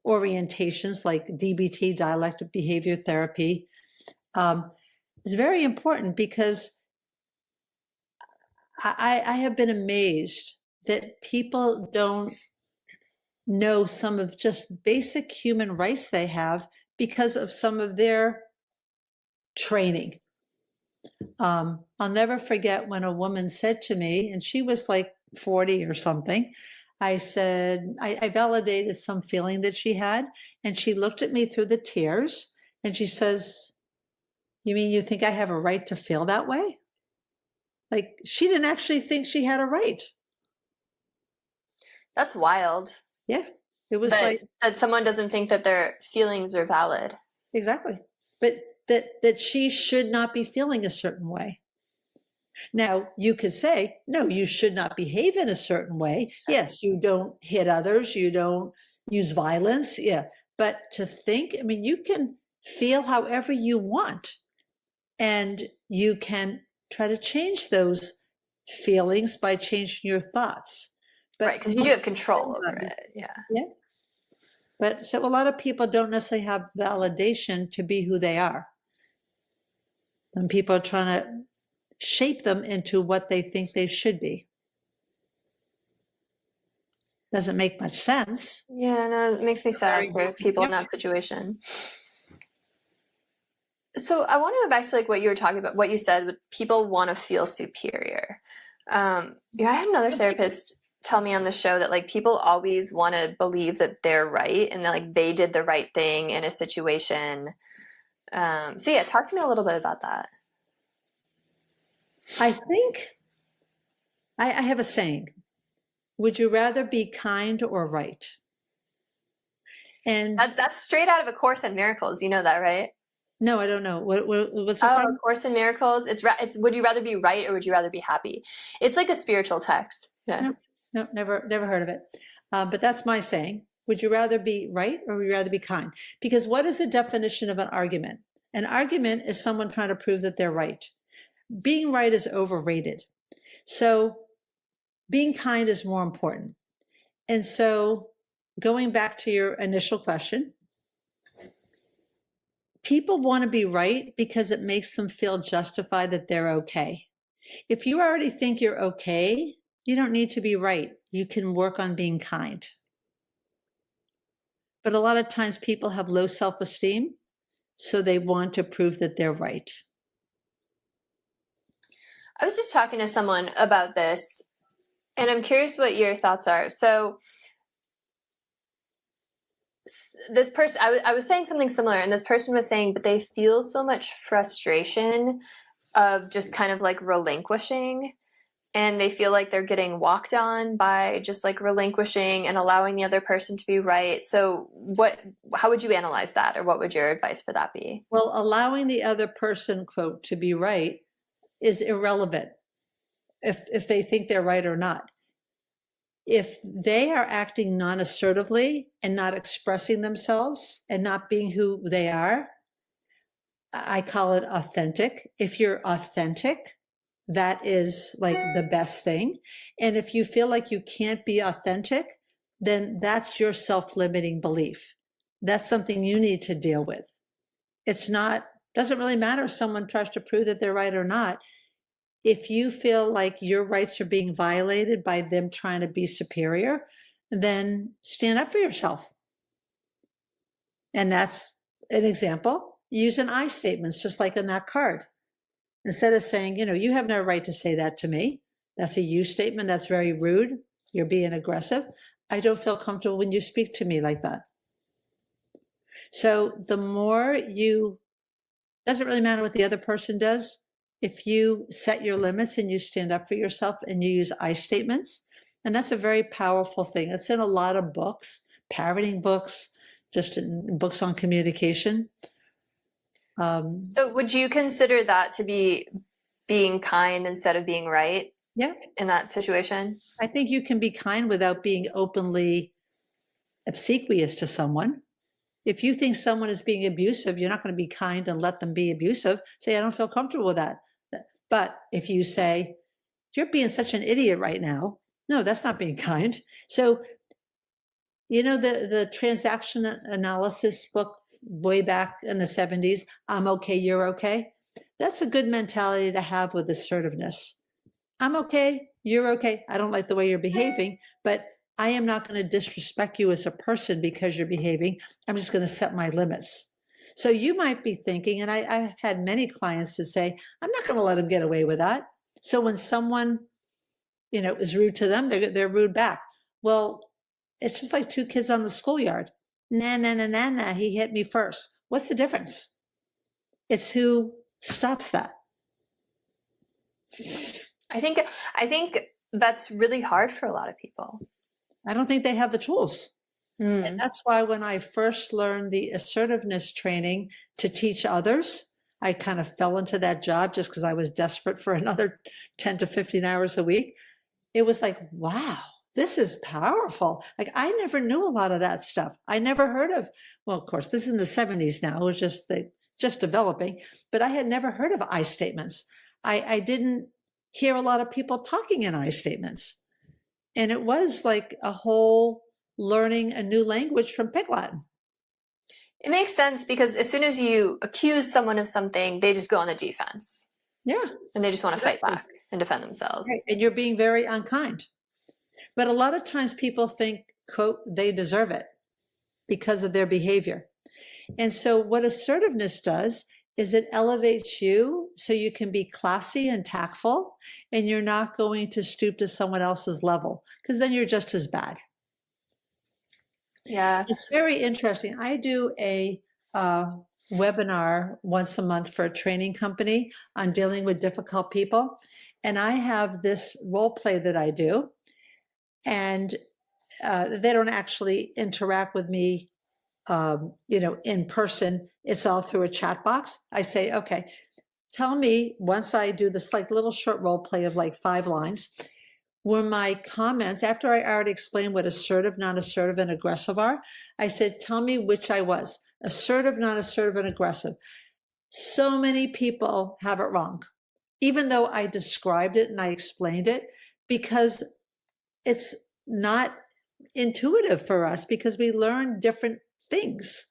S2: orientations like DBT, dialectic behavior therapy, is very important, because I have been amazed that people don't know some of just basic human rights they have because of some of their training. I'll never forget when a woman said to me, and she was like 40 or something, I said, I validated some feeling that she had, and she looked at me through the tears and she says, "You mean you think I have a right to feel that way?" Like, she didn't actually think she had a right.
S1: That's wild.
S2: Yeah. It was like
S1: that someone doesn't think that their feelings are valid.
S2: Exactly. But that she should not be feeling a certain way. Now, you could say, no, you should not behave in a certain way. Yes, you don't hit others, you don't use violence. Yeah. But to think, I mean, you can feel however you want, and you can try to change those feelings by changing your thoughts. But
S1: right, because you do have control over it. Yeah.
S2: Yeah. But so a lot of people don't necessarily have validation to be who they are. And people are trying to shape them into what they think they should be. Doesn't make much sense.
S1: Yeah, no, it makes me sad for people in that situation. So I want to go back to like what you were talking about, what you said, people want to feel superior. I had another therapist tell me on the show that like people always want to believe that they're right and that like they did the right thing in a situation. So yeah, talk to me a little bit about that.
S2: I think I have a saying: would you rather be kind or right? And
S1: that's straight out of A Course in Miracles. You know that, right?
S2: No, I don't know. What's
S1: A Course in Miracles? It's would you rather be right or would you rather be happy? It's like a spiritual text. Yeah.
S2: No, never heard of it. But that's my saying. Would you rather be right or would you rather be kind? Because what is the definition of an argument? An argument is someone trying to prove that they're right. Being right is overrated. So being kind is more important. And so going back to your initial question, people want to be right because it makes them feel justified that they're okay. If you already think you're okay, you don't need to be right. You can work on being kind. But a lot of times people have low self-esteem, so they want to prove that they're right.
S1: I was just talking to someone about this, and I'm curious what your thoughts are. So this person, I was saying something similar, and this person was saying, but they feel so much frustration of just kind of like relinquishing and they feel like they're getting walked on by just like relinquishing and allowing the other person to be right. So how would you analyze that, or what would your advice for that be?
S2: Well, allowing the other person, quote, to be right is irrelevant if they think they're right or not. If they are acting non-assertively and not expressing themselves and not being who they are, I call it authentic. If you're authentic, that is like the best thing. And if you feel like you can't be authentic, then that's your self-limiting belief. That's something you need to deal with. Doesn't really matter if someone tries to prove that they're right or not. If you feel like your rights are being violated by them trying to be superior, then stand up for yourself. And that's an example. Use an I statements, just like in that card. Instead of saying, you have no right to say that to me. That's a you statement. That's very rude. You're being aggressive. I don't feel comfortable when you speak to me like that. So the more doesn't really matter what the other person does. If you set your limits and you stand up for yourself and you use I statements, and that's a very powerful thing. It's in a lot of books, parenting books, just in books on communication.
S1: So would you consider that to be being kind instead of being right?
S2: Yeah.
S1: In that situation?
S2: I think you can be kind without being openly obsequious to someone. If you think someone is being abusive, you're not going to be kind and let them be abusive. Say, I don't feel comfortable with that. But if you say, you're being such an idiot right now, no, that's not being kind. So, the transaction analysis book way back in the 70s, I'm okay, you're okay. That's a good mentality to have with assertiveness. I'm okay, you're okay. I don't like the way you're behaving, but I am not going to disrespect you as a person because you're behaving. I'm just going to set my limits. So you might be thinking, and I've had many clients to say, I'm not going to let them get away with that. So when someone, is rude to them, they're rude back. Well, it's just like two kids on the schoolyard. Nah, he hit me first. What's the difference? It's who stops that.
S1: I think that's really hard for a lot of people.
S2: I don't think they have the tools. And that's why when I first learned the assertiveness training to teach others, I kind of fell into that job just because I was desperate for another 10 to 15 hours a week. It was like, wow, this is powerful. Like I never knew a lot of that stuff. I never heard of, well, of course, this is in the 70s now. It was just developing, but I had never heard of I statements. I didn't hear a lot of people talking in I statements. And it was like a whole learning a new language from Pig Latin.
S1: It makes sense because as soon as you accuse someone of something, they just go on the defense.
S2: Yeah.
S1: And they just want to fight back and defend themselves.
S2: Right. And you're being very unkind. But a lot of times people think, quote, they deserve it because of their behavior. And so what assertiveness does is it elevates you so you can be classy and tactful, and you're not going to stoop to someone else's level because then you're just as bad.
S1: Yeah.
S2: It's very interesting. I do a webinar once a month for a training company on dealing with difficult people. And I have this role play that I do. And they don't actually interact with me, in person. It's all through a chat box. I say, okay, tell me once I do this like little short role play of like 5 lines, were my comments, after I already explained what assertive, non-assertive, and aggressive are, I said, tell me which I was, assertive, non-assertive, and aggressive. So many people have it wrong, even though I described it and I explained it, because it's not intuitive for us because we learn different things.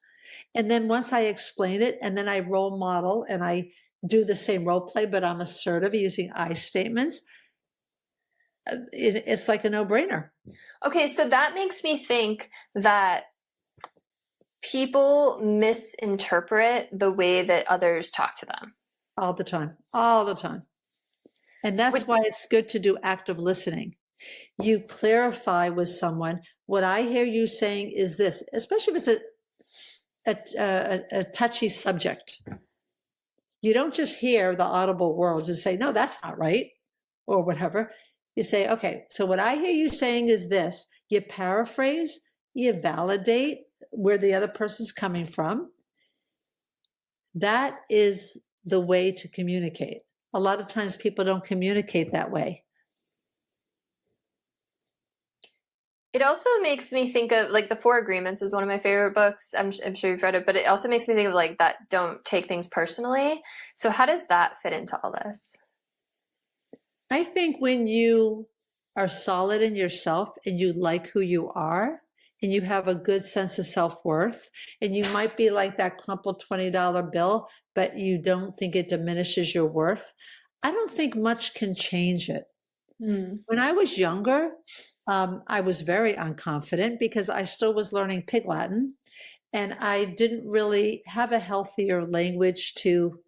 S2: And then once I explain it and then I role model and I do the same role play, but I'm assertive using I statements, it's like a no-brainer.
S1: Okay, so that makes me think that people misinterpret the way that others talk to them.
S2: All the time. And that's why it's good to do active listening. You clarify with someone, what I hear you saying is this, especially if it's a touchy subject. You don't just hear the audible words and say, no, that's not right, or whatever. You say, okay, so what I hear you saying is this. You paraphrase, you validate where the other person's coming from. That is the way to communicate. A lot of times people don't communicate that way.
S1: It also makes me think of like The Four Agreements is one of my favorite books. I'm sure you've read it, but it also makes me think of like that don't take things personally. So how does that fit into all this?
S2: I think when you are solid in yourself and you like who you are and you have a good sense of self-worth, and you might be like that crumpled $20 bill, but you don't think it diminishes your worth, I don't think much can change it. When I was younger, I was very unconfident because I still was learning Pig Latin, and I didn't really have a healthier language to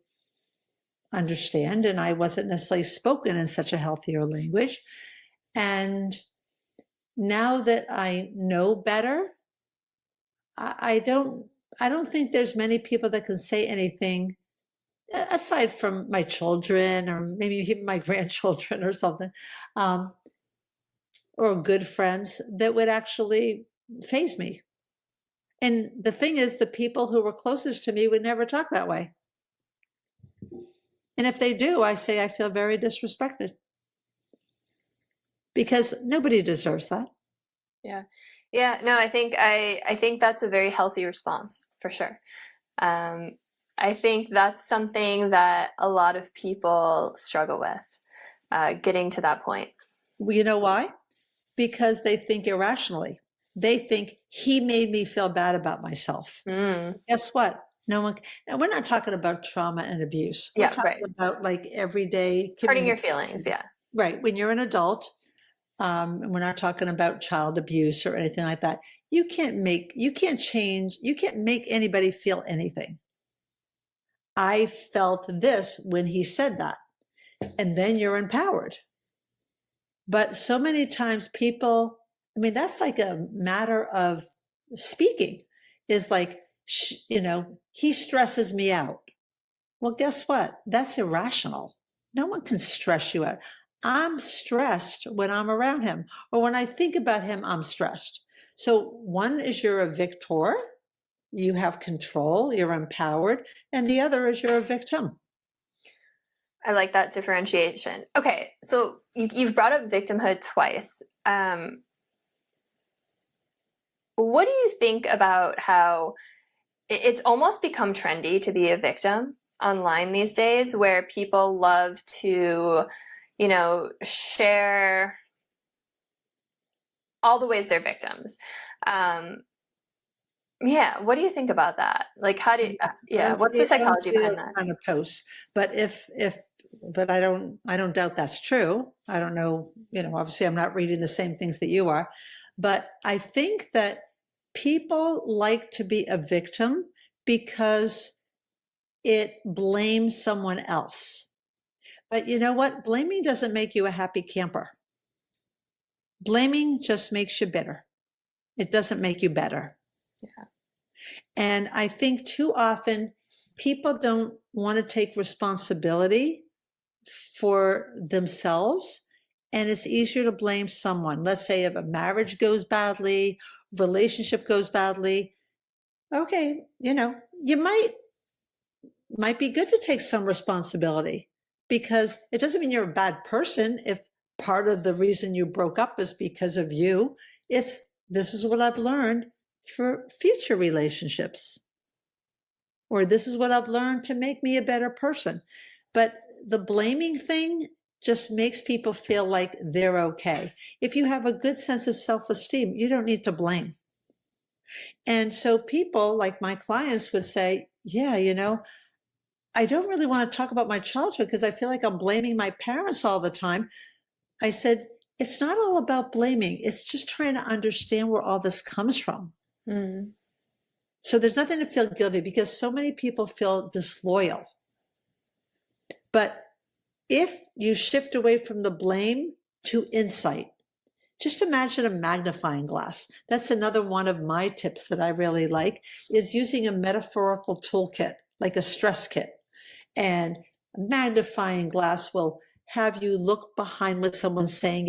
S2: understand, and I wasn't necessarily spoken in such a healthier language. And now that I know better, I don't think there's many people that can say anything aside from my children or maybe even my grandchildren or something, or good friends that would actually faze me. And the thing is, the people who were closest to me would never talk that way. And if they do, I say I feel very disrespected because nobody deserves that.
S1: Yeah. Yeah. No, I think that's a very healthy response for sure. I think that's something that a lot of people struggle with, getting to that point.
S2: Well, you know why? Because they think irrationally. They think he made me feel bad about myself. Guess what? No one. Now we're not talking about trauma and abuse. We're talking about like everyday
S1: hurting your feelings. Yeah.
S2: Right. When you're an adult, and we're not talking about child abuse or anything like that. You can't make anybody feel anything. I felt this when he said that, and then you're empowered. But so many times people, I mean, that's like a matter of speaking, is like, he stresses me out. Well, guess what? That's irrational. No one can stress you out. I'm stressed when I'm around him, or when I think about him, I'm stressed. So one is you're a victor, you have control, you're empowered, and the other is you're a victim.
S1: I like that differentiation. Okay, so you've brought up victimhood twice. What do you think about how it's almost become trendy to be a victim online these days, where people love to, share all the ways they're victims? Yeah, what do you think about that? Like, how do what's the psychology behind that?
S2: Kind of posts, but but I don't doubt that's true. I don't know, obviously I'm not reading the same things that you are, but I think that people like to be a victim because it blames someone else. But you know what? Blaming doesn't make you a happy camper. Blaming just makes you bitter. It doesn't make you better.
S1: Yeah.
S2: And I think too often people don't want to take responsibility for themselves, and it's easier to blame someone. Let's say if a marriage goes badly, relationship goes badly, okay, you might be good to take some responsibility, because it doesn't mean you're a bad person if part of the reason you broke up is because of you. This is what I've learned for future relationships, or this is what I've learned to make me a better person. But the blaming thing just makes people feel like they're okay. If you have a good sense of self-esteem, you don't need to blame. And so people like my clients would say, yeah, I don't really want to talk about my childhood because I feel like I'm blaming my parents all the time. I said, it's not all about blaming. It's just trying to understand where all this comes from. So there's nothing to feel guilty, because so many people feel disloyal. But if you shift away from the blame to insight, just imagine a magnifying glass. That's another one of my tips that I really like, is using a metaphorical toolkit, like a stress kit. And a magnifying glass will have you look behind what someone's saying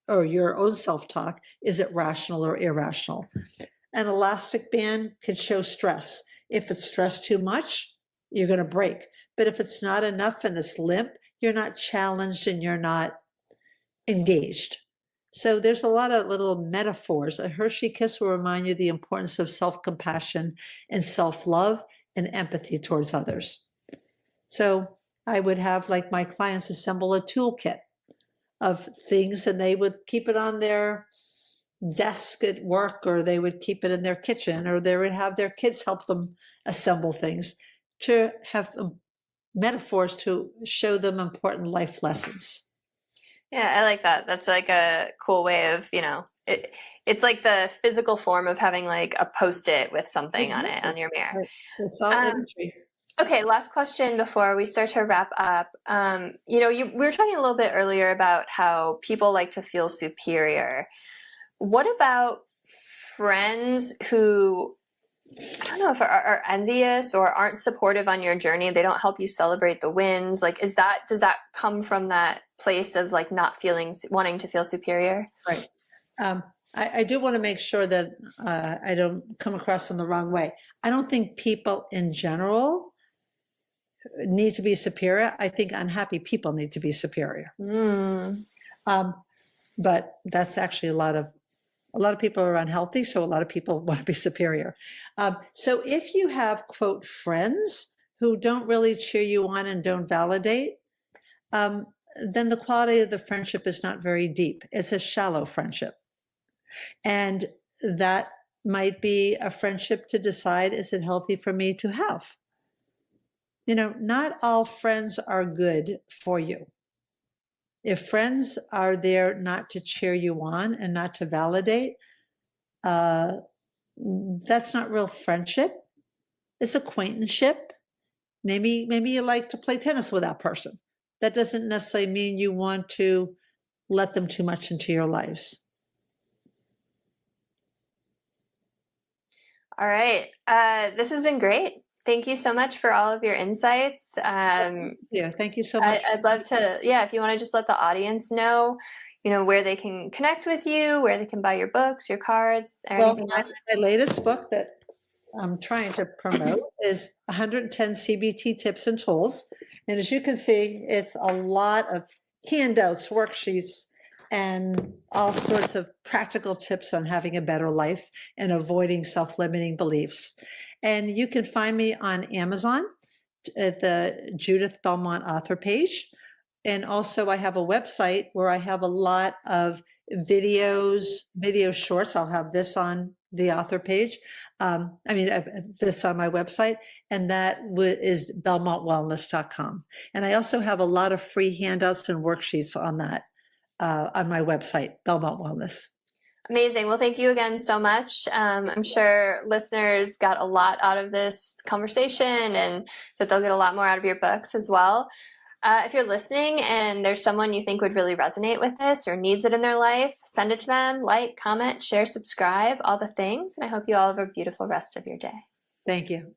S2: or your own self-talk. Is it rational or irrational? An elastic band could show stress. If it's stressed too much, you're going to break. But if it's not enough and it's limp, you're not challenged and you're not engaged. So there's a lot of little metaphors. A Hershey kiss will remind you the importance of self-compassion and self-love and empathy towards others. So I would have like my clients assemble a toolkit of things, and they would keep it on their desk at work, or they would keep it in their kitchen, or they would have their kids help them assemble things to have metaphors to show them important life lessons.
S1: Yeah, I like that. That's like a cool way of, it's like the physical form of having like a Post-it with something on it on your mirror.
S2: Right. It's all imagery.
S1: Okay, last question before we start to wrap up. We were talking a little bit earlier about how people like to feel superior. What about friends who, I don't know if are envious or aren't supportive on your journey? They don't help you celebrate the wins. Like, does that come from that place of like not wanting to feel superior?
S2: Right. I do want to make sure that I don't come across in the wrong way. I don't think people in general need to be superior. I think unhappy people need to be superior. But that's actually a lot of people are unhealthy, so a lot of people want to be superior. So if you have, quote, friends who don't really cheer you on and don't validate, then the quality of the friendship is not very deep. It's a shallow friendship. And that might be a friendship to decide, is it healthy for me to have? Not all friends are good for you. If friends are there not to cheer you on and not to validate, that's not real friendship. It's acquaintanceship. Maybe you like to play tennis with that person. That doesn't necessarily mean you want to let them too much into your lives.
S1: All right. This has been great. Thank you so much for all of your insights.
S2: Yeah, thank you so much.
S1: I'd love to, if you want to just let the audience know, where they can connect with you, where they can buy your books, your cards, or anything else.
S2: My latest book that I'm trying to promote is 110 CBT Tips and Tools. And as you can see, it's a lot of handouts, worksheets, and all sorts of practical tips on having a better life and avoiding self-limiting beliefs. And you can find me on Amazon at the Judith Belmont author page. And also I have a website where I have a lot of video shorts. I'll have this on the author page. This on my website, and that is belmontwellness.com. And I also have a lot of free handouts and worksheets on that on my website, Belmont Wellness.
S1: Amazing. Well, thank you again so much. I'm sure listeners got a lot out of this conversation and that they'll get a lot more out of your books as well. If you're listening and there's someone you think would really resonate with this or needs it in their life, send it to them, like, comment, share, subscribe, all the things. And I hope you all have a beautiful rest of your day.
S2: Thank you.